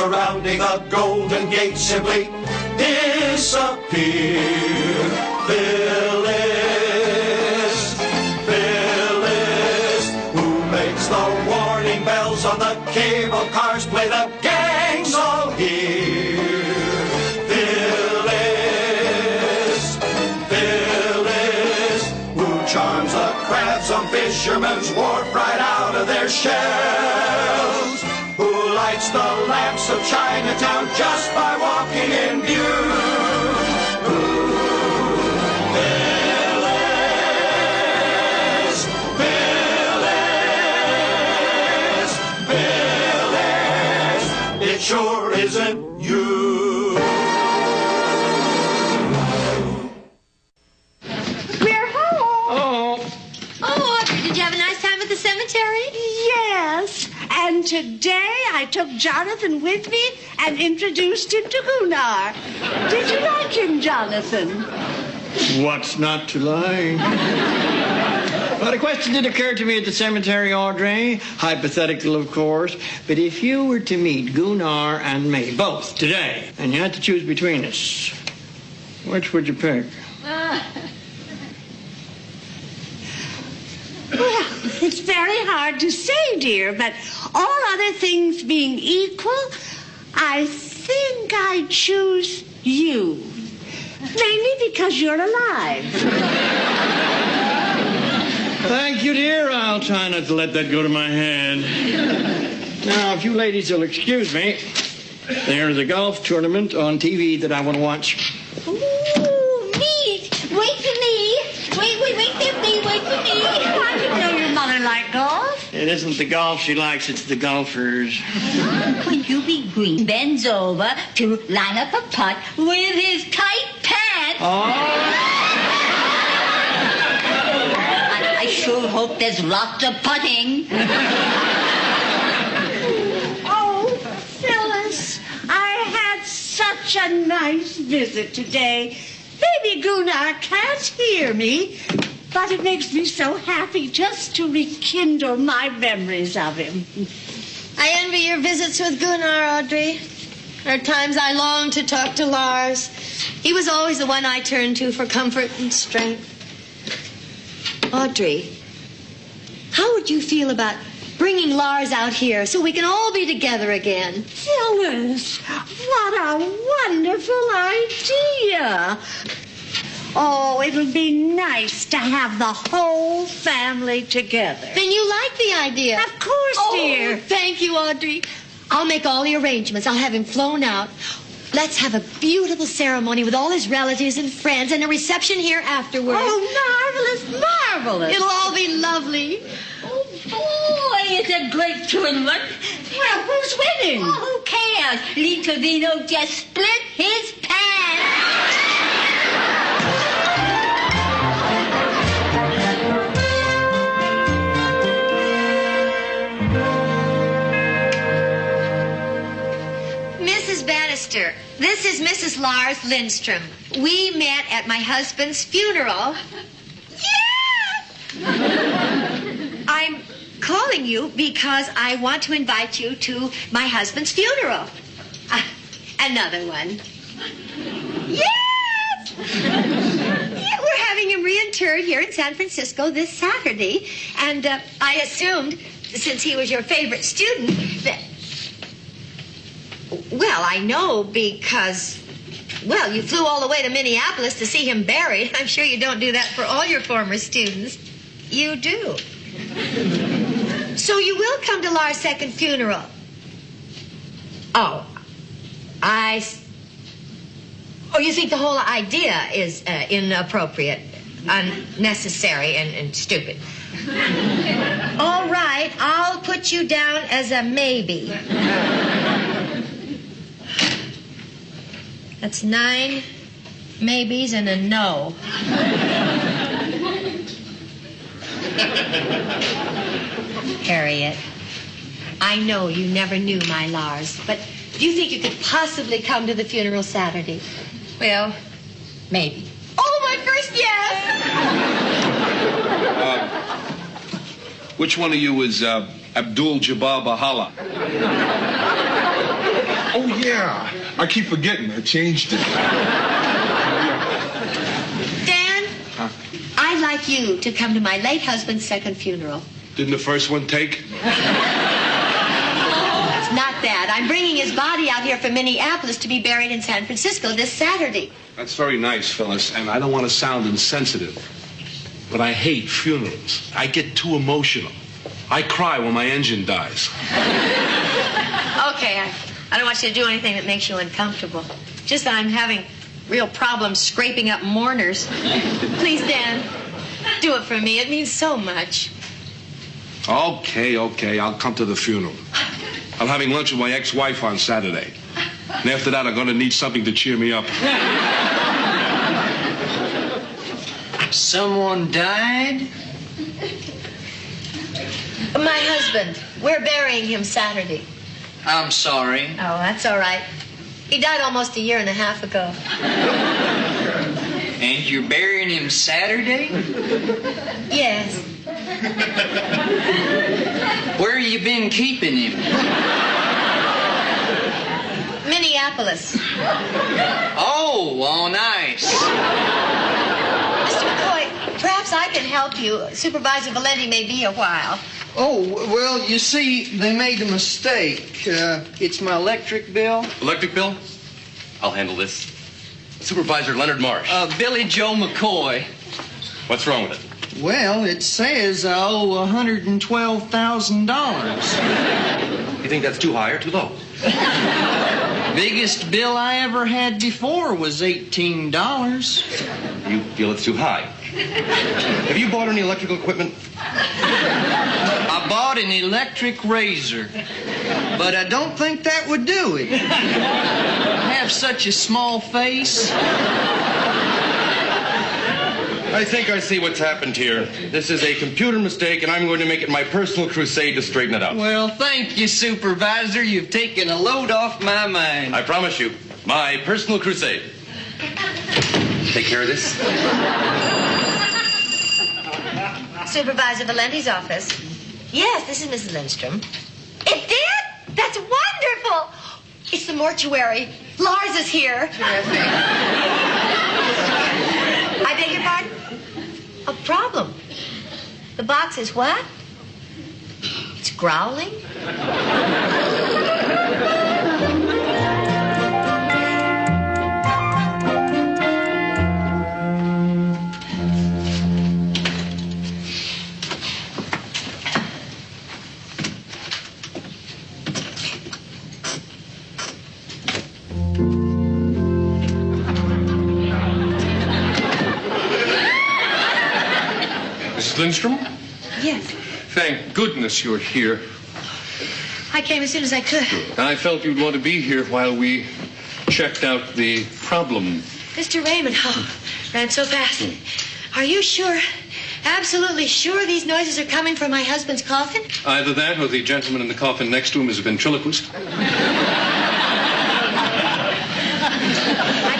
surrounding the Golden Gate simply disappear. Phyllis, who makes the warning bells on the cable cars play, the gang's all here. Phyllis, who charms the crabs on Fisherman's Wharf right out of their shells, who lights the lamps of Chinatown just by walking in view. It sure isn't you. We're home. Oh, Audrey, did you have a nice time at the cemetery? Yes. And today I took Jonathan with me and introduced him to Gunnar. Did you like him, Jonathan? What's not to like? Well, a question did occur to me at the cemetery, Audrey. Hypothetical, of course. But if you were to meet Gunnar and me, both, today, and you had to choose between us, which would you pick? Well, it's very hard to say, dear, but all other things being equal, I think I'd choose you. Mainly because you're alive. Thank you, dear. I'll try not to let that go to my head. Now, if you ladies will excuse me, there's a golf tournament on TV that I want to watch. Ooh, me. Wait for me. Wait for me. Wait for me. I didn't know your mother liked golf. It isn't the golf she likes, it's the golfers. When Hubie Green bends over to line up a putt with his tight pants. I sure hope there's lots of putting. Oh, Phyllis, I had such a nice visit today. Maybe Gunnar can't hear me, but it makes me so happy just to rekindle my memories of him. I envy your visits with Gunnar, Audrey. There are times I long to talk to Lars. He was always the one I turned to for comfort and strength. Audrey, how would you feel about bringing Lars out here so we can all be together again? Phyllis, what a wonderful idea. Oh, it'll be nice to have the whole family together. Then you like the idea? Of course, dear. Thank you, Audrey. I'll make all the arrangements. I'll have him flown out. Let's have a beautiful ceremony with all his relatives and friends and a reception here afterwards. Oh, marvelous, marvelous. It'll all be lovely. Oh, boy, it's a great tournament. Well, who's winning? Oh, who cares? Lee Trevino just split his pants. Mrs. Bannister, this is Mrs. Lars Lindstrom. We met at my husband's funeral. Yeah! I'm calling you because I want to invite you to my husband's funeral. Another one. Yes! Yeah, we're having him reinterred here in San Francisco this Saturday. And I assumed, since he was your favorite student, that... Well, I know because, well, you flew all the way to Minneapolis to see him buried. I'm sure you don't do that for all your former students. You do. So you will come to Lars' second funeral. Oh, you think the whole idea is inappropriate, unnecessary, and stupid. All right, I'll put you down as a maybe. That's 9 maybes and a no. Harriet, I know you never knew my Lars, but do you think you could possibly come to the funeral Saturday? Well, maybe. Oh, my first yes! Which one of you is Abdul Jabbar Bahala? Oh, yeah. I keep forgetting. I changed it. Dan, I'd like you to come to my late husband's second funeral. Didn't the first one take? It's not that. I'm bringing his body out here from Minneapolis to be buried in San Francisco this Saturday. That's very nice, Phyllis, and I don't want to sound insensitive, but I hate funerals. I get too emotional. I cry when my engine dies. Okay, I don't want you to do anything that makes you uncomfortable. Just that I'm having real problems scraping up mourners. Please, Dan, do it for me. It means so much. Okay, I'll come to the funeral. I'm having lunch with my ex-wife on Saturday. And after that, I'm going to need something to cheer me up. Someone died? My husband. We're burying him Saturday. I'm sorry. Oh, that's all right. He died almost 1.5 years ago. And you're burying him Saturday? Yes. Where you been keeping him? Minneapolis. Oh, nice. Mr. McCoy, perhaps I can help you. Supervisor Valenti may be a while. Oh, well, you see, they made a mistake. It's my electric bill. Electric bill? I'll handle this. Supervisor Leonard Marsh. Billy Joe McCoy. What's wrong with it? Well, it says I owe $112,000. You think that's too high or too low? Biggest bill I ever had before was $18. You feel it's too high. Have you bought any electrical equipment? I bought an electric razor, but I don't think that would do it. I have such a small face. I think I see what's happened here. This is a computer mistake, and I'm going to make it my personal crusade to straighten it out. Well, thank you, Supervisor. You've taken a load off my mind. I promise you, my personal crusade. Take care of this. Supervisor Valenti's office. Yes, this is Mrs. Lindstrom. It did? That's wonderful. It's the mortuary. Lars is here. I beg your pardon? A problem. The box is what? It's growling? Mrs. Lindstrom? Yes. Thank goodness you're here. I came as soon as I could. I felt you'd want to be here while we checked out the problem. Mr. Raymond, ran so fast. Are you sure, absolutely sure these noises are coming from my husband's coffin? Either that or the gentleman in the coffin next to him is a ventriloquist. I'd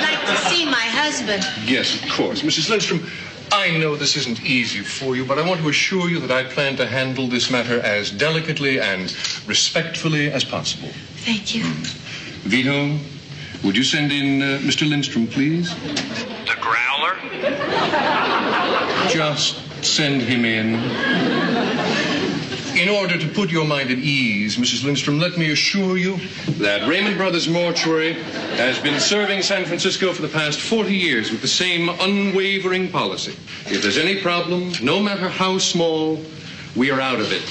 like to see my husband. Yes, of course. Mrs. Lindstrom, I know this isn't easy for you, but I want to assure you that I plan to handle this matter as delicately and respectfully as possible. Thank you. Vito, would you send in Mr. Lindstrom, please? The growler? Just send him in. In order to put your mind at ease, Mrs. Lindstrom, let me assure you that Raymond Brothers Mortuary has been serving San Francisco for the past 40 years with the same unwavering policy. If there's any problem, no matter how small, we are out of it.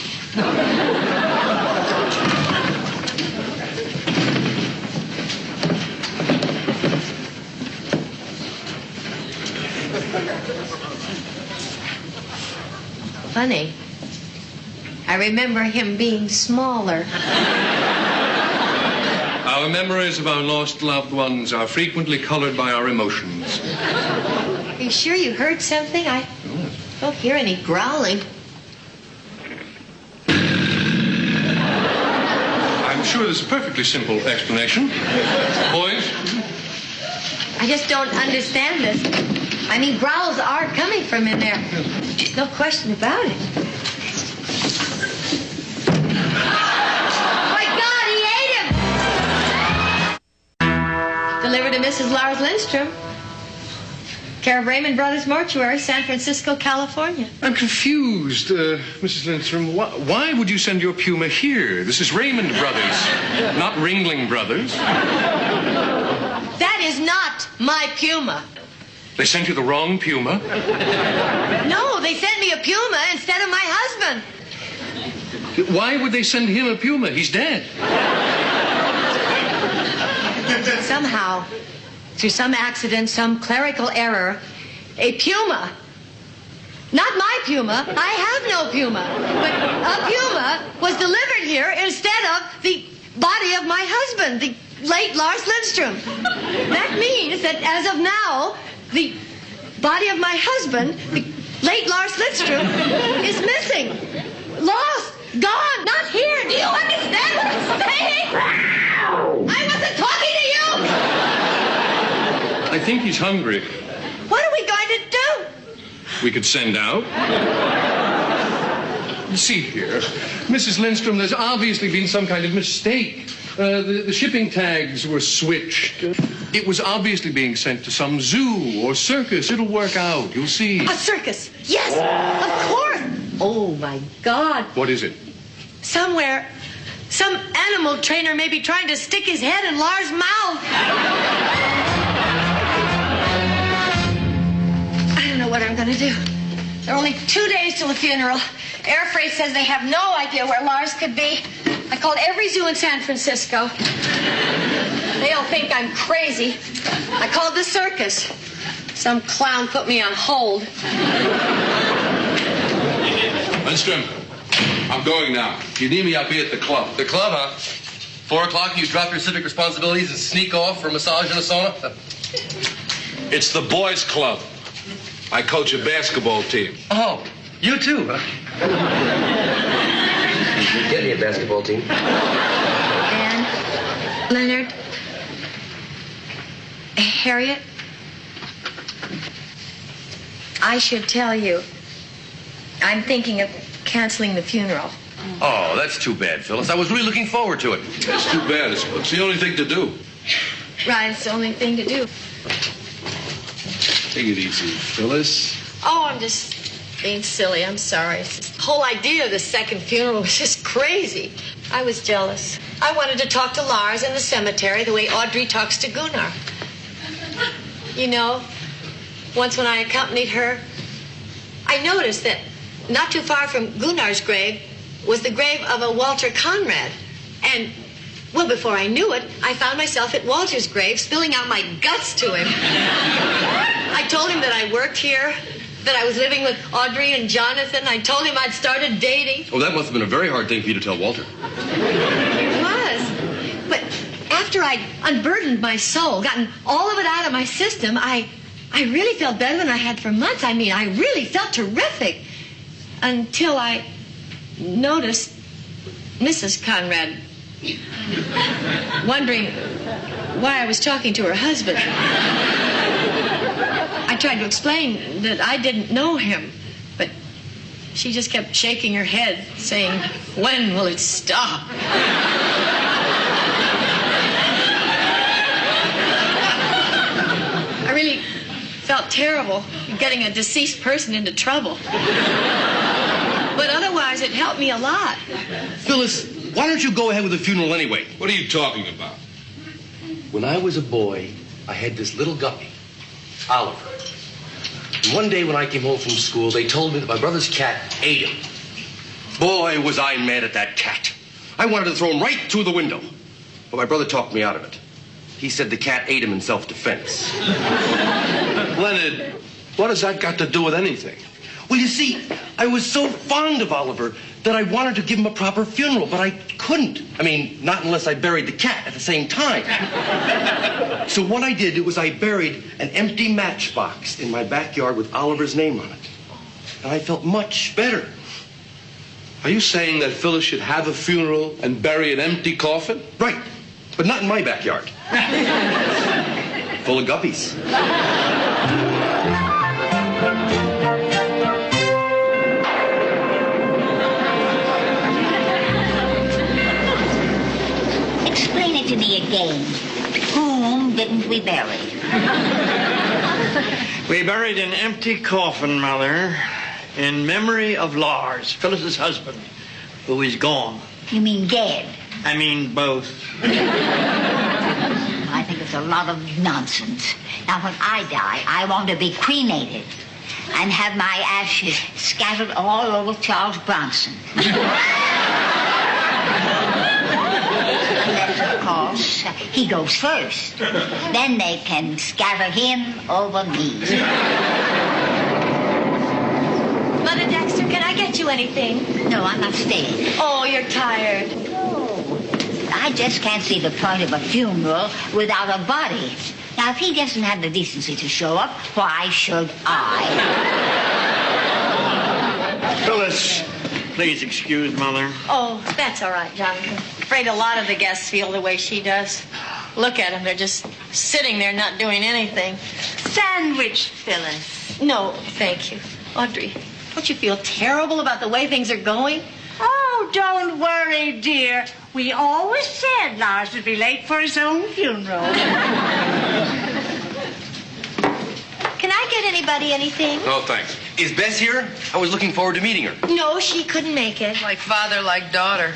Funny. I remember him being smaller. Our memories of our lost loved ones are frequently colored by our emotions. Are you sure you heard something? I don't hear any growling. I'm sure there's a perfectly simple explanation. Boys? I just don't understand this. I mean, growls are coming from in there. No question about it. My God, he ate him! is Lars Lindstrom. Care of Raymond Brothers Mortuary, San Francisco, California. I'm confused, Mrs. Lindstrom. Why would you send your Puma here? This is Raymond Brothers, not Ringling Brothers. That is not my Puma. They sent you the wrong Puma? No, they sent me a Puma instead of my husband. Why would they send him a Puma? He's dead. Somehow, through some accident, some clerical error, a Puma, not my Puma, I have no Puma, but a Puma was delivered here instead of the body of my husband, the late Lars Lindstrom. That means that as of now, the body of my husband, the late Lars Lindstrom, is missing, lost, gone, not here. Do you understand what I'm saying? I wasn't talking to you! I think he's hungry. What are we going to do? We could send out. See here, Mrs. Lindstrom, there's obviously been some kind of mistake. The shipping tags were switched. It was obviously being sent to some zoo or circus. It'll work out. You'll see. A circus. Yes, of course. Oh, my God. What is it? Somewhere, some animal trainer may be trying to stick his head in Lars' mouth. I don't know what I'm going to do. There are only 2 days till the funeral. Air Freight says they have no idea where Lars could be. I called every zoo in San Francisco. They all think I'm crazy. I called the circus. Some clown put me on hold. Lindstrom, I'm going now. If you need me, I'll be at the club. The club, huh? 4 o'clock, you drop your civic responsibilities and sneak off for a massage and a sauna? It's the boys' club. I coach a basketball team. Oh, you too, huh? You get me a basketball team. And Leonard, Harriet, I should tell you, I'm thinking of canceling the funeral. Oh, that's too bad, Phyllis. I was really looking forward to it. It's too bad. It's the only thing to do. Right, it's the only thing to do. Take it easy, Phyllis. Oh, I'm just being silly. I'm sorry. The whole idea of the second funeral was just crazy. I was jealous. I wanted to talk to Lars in the cemetery the way Audrey talks to Gunnar. You know, once when I accompanied her, I noticed that not too far from Gunnar's grave was the grave of a Walter Conrad. And, well, before I knew it, I found myself at Walter's grave spilling out my guts to him. I told him that I worked here, that I was living with Audrey and Jonathan. I told him I'd started dating. Oh, that must have been a very hard thing for you to tell Walter. It was. But after I'd unburdened my soul, gotten all of it out of my system, I really felt better than I had for months. I mean, I really felt terrific. Until I noticed Mrs. Conrad wondering why I was talking to her husband. I tried to explain that I didn't know him, but she just kept shaking her head, saying, "When will it stop?" I really felt terrible getting a deceased person into trouble. But otherwise, it helped me a lot. Phyllis, why don't you go ahead with the funeral anyway? What are you talking about? When I was a boy, I had this little guppy, Oliver. And one day when I came home from school, they told me that my brother's cat ate him. Boy, was I mad at that cat. I wanted to throw him right through the window. But my brother talked me out of it. He said the cat ate him in self-defense. Leonard, what has that got to do with anything? Well, you see, I was so fond of Oliver that I wanted to give him a proper funeral, but I couldn't. I mean, not unless I buried the cat at the same time. So what I did was I buried an empty matchbox in my backyard with Oliver's name on it. And I felt much better. Are you saying that Phyllis should have a funeral and bury an empty coffin? Right, but not in my backyard. Full of guppies. Explain it to me again. Whom didn't we bury? We buried an empty coffin, Mother, in memory of Lars, Phyllis's husband, who is gone. You mean dead? I mean both. I think it's a lot of nonsense. Now, when I die, I want to be cremated and have my ashes scattered all over Charles Bronson. Unless, of course, he goes first. Then they can scatter him over me. Mother Dexter, can I get you anything? No, I'm not staying. Oh, you're tired. I just can't see the point of a funeral without a body. Now, if he doesn't have the decency to show up, why should I? Phyllis, please excuse Mother. Oh, that's all right, Jonathan. Afraid a lot of the guests feel the way she does. Look at them. They're just sitting there not doing anything. Sandwich, Phyllis. No, thank you. Audrey, don't you feel terrible about the way things are going? Oh, don't worry, dear. We always said Lars would be late for his own funeral. Can I get anybody anything? No, thanks. Is Bess here? I was looking forward to meeting her. No, she couldn't make it. Like father, like daughter.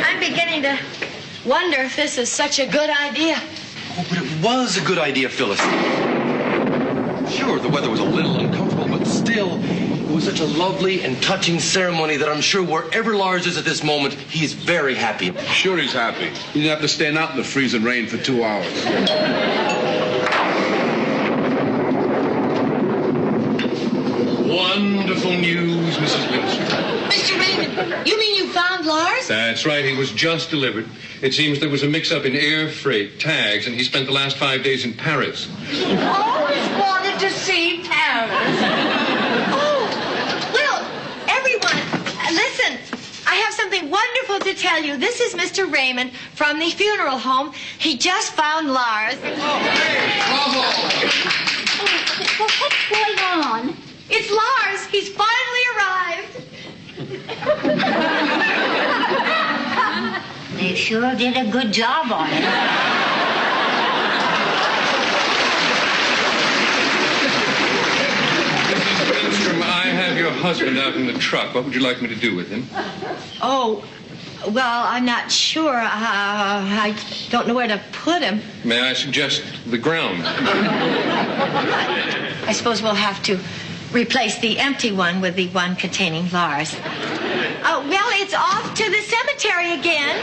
I'm beginning to wonder if this is such a good idea. Oh, but it was a good idea, Phyllis. Sure, the weather was a little uncomfortable, but still, it was such a lovely and touching ceremony that I'm sure wherever Lars is at this moment, he is very happy. Sure he's happy. He didn't have to stand out in the freezing rain for 2 hours. Wonderful news, Mrs. Lindstrom. Mr. Raymond, you mean you found Lars? That's right. He was just delivered. It seems there was a mix-up in air freight tags, and he spent the last 5 days in Paris. Always wanted to see Paris. Oh, well, everyone, listen. I have something wonderful to tell you. This is Mr. Raymond from the funeral home. He just found Lars. Well, what's going on? It's Lars. He's finally arrived. They sure did a good job on it. Mrs. Lindstrom, I have your husband out in the truck. What would you like me to do with him? Oh, well, I'm not sure. I don't know where to put him. May I suggest the ground? I suppose we'll have to replace the empty one with the one containing Lars. Oh, well, it's off to the cemetery again.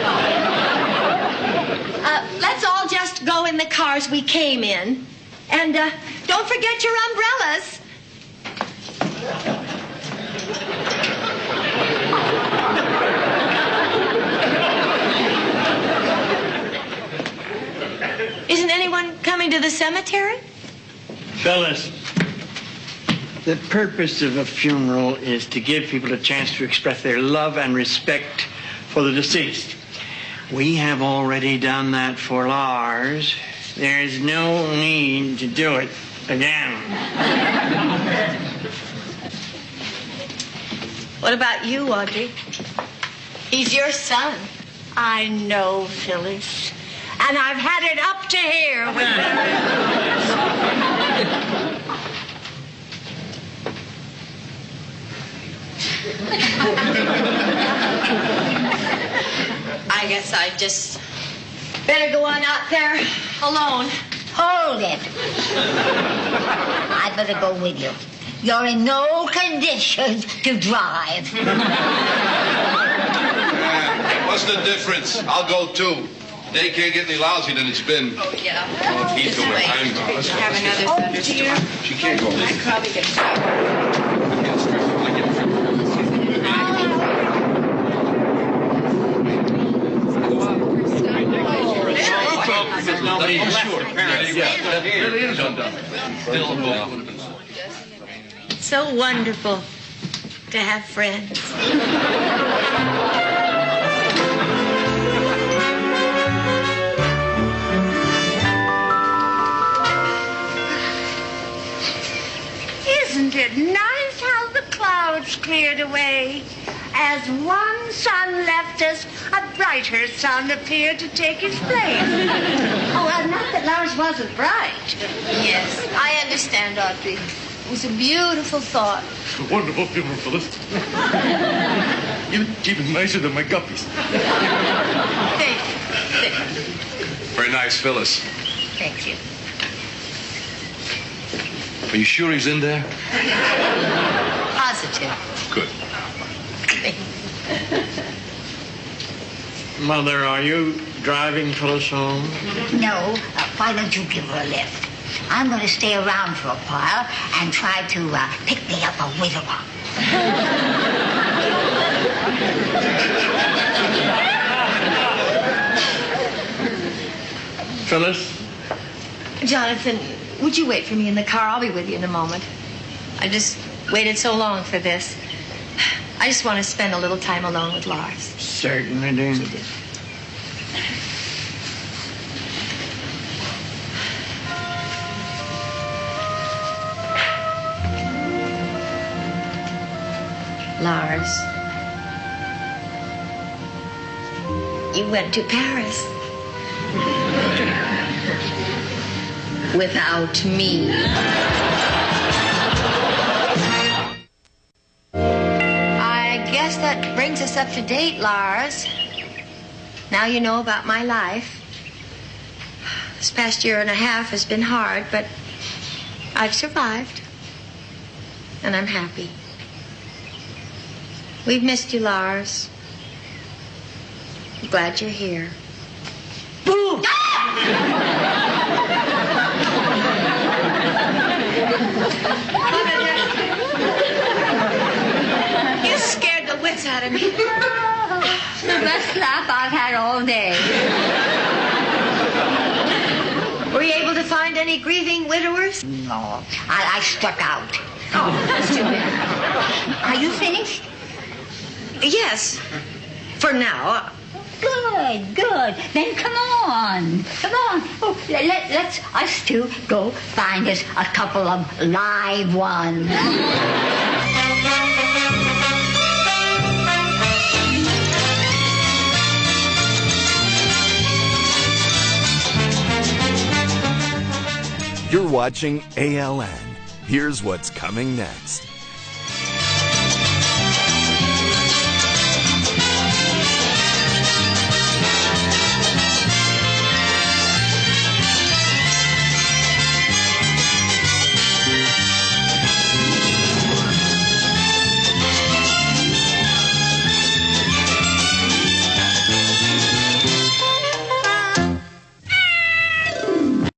Let's all just go in the cars we came in. And don't forget your umbrellas. Isn't anyone coming to the cemetery? Phyllis, the purpose of a funeral is to give people a chance to express their love and respect for the deceased. We have already done that for Lars. There's no need to do it again. What about you, Audrey? He's your son. I know, Phyllis. And I've had it up to here with I guess I just better go on out there alone. Hold it. I better go with you. You're in no condition to drive. What's the difference? I'll go too. They can't get any lousy than it's been. Oh, yeah. He's going. I'm going. Have another thunderstorm. She can't go. I probably get stuck. There's nobody left, apparently. So wonderful to have friends. Isn't it nice how the clouds cleared away? And as one sun left us, a brighter sun appeared to take his place. Oh, well, not that Lars wasn't bright. Yes, I understand, Audrey. It was a beautiful thought. Wonderful funeral, Phyllis. Even nicer than my guppies. Thank you. Very nice, Phyllis. Thank you. Are you sure he's in there? Positive. Good. Mother, are you driving Phyllis home? No, why don't you give her a lift? I'm going to stay around for a while and try to pick me up a widower. Phyllis? Jonathan, would you wait for me in the car? I'll be with you in a moment. I just waited so long for this. I just want to spend a little time alone with Lars. Certainly do. Lars, you went to Paris. Without me. I guess that brings us up to date, Lars. Now you know about my life. This past year and a half has been hard, but I've survived. And I'm happy. We've missed you, Lars. I'm glad you're here. Boo! You scared the wits out of me. The best laugh I've had all day. Were you able to find any grieving widowers? No, I struck out. Oh, that's too bad. Are you finished? Yes, for now. Good. Then come on. Oh, let's us two go find us a couple of live ones. You're watching ALN. Here's what's coming next.